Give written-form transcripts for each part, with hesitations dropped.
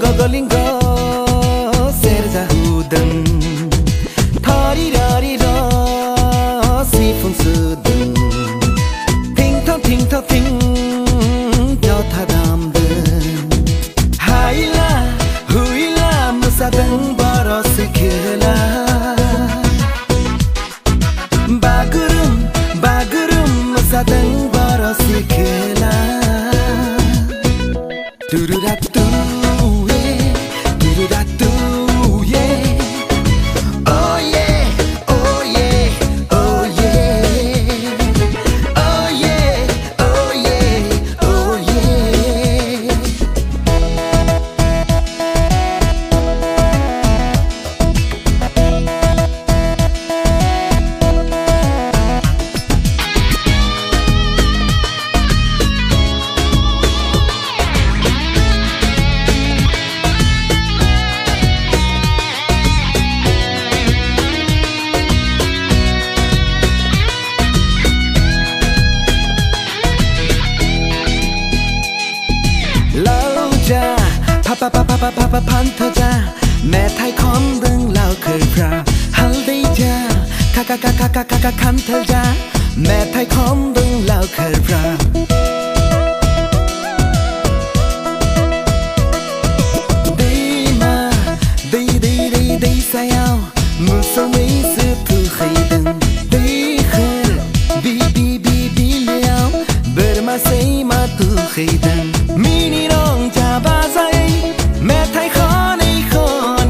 gogolingo serja hudang thari rari ra sifung sudang ting thong ting cho tha dam de haila huila musadang baro sikhela bagurum musadang baro sikhela Dururatu, yeah, dururatu, yeah. Oh yeah, oh yeah, oh yeah. Oh yeah, oh yeah, oh yeah. Pa pan thơ cha mẹ thay con đừng lao khơi ra hal đi cha ka khăn thơ cha mẹ thay con đừng lao khơi ra đi mà đi sao mưa sông ấy xưa thư khay đừng đi khơi bi liao bờ mà say mà thư khay đừng mini rong cha ba giây mẹ thay khó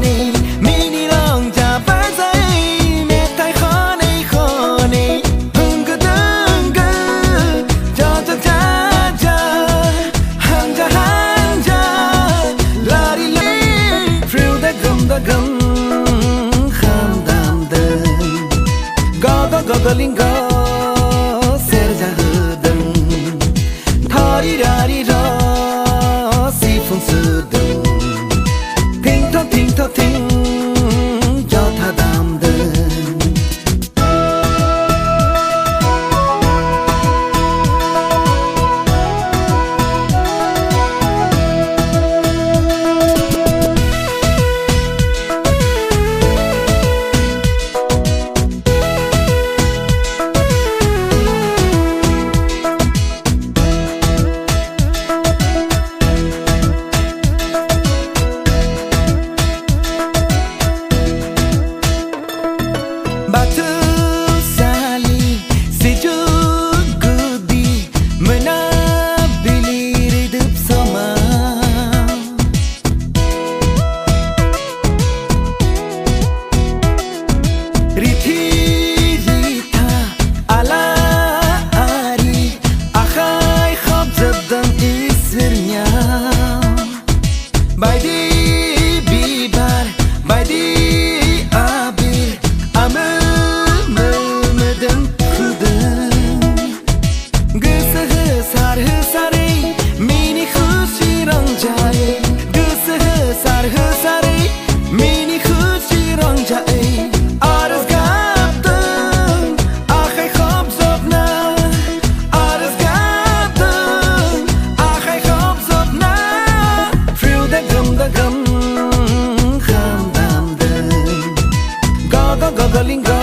này mini lòng cha ba giây mẹ thay khó này hưng cứ đừng cứ cho hang cha la đi phiêu đã gầm kham đam đơn go lingo serja hudang thari rari ra sifung sudang ting cho tha dam đơn Gogolingo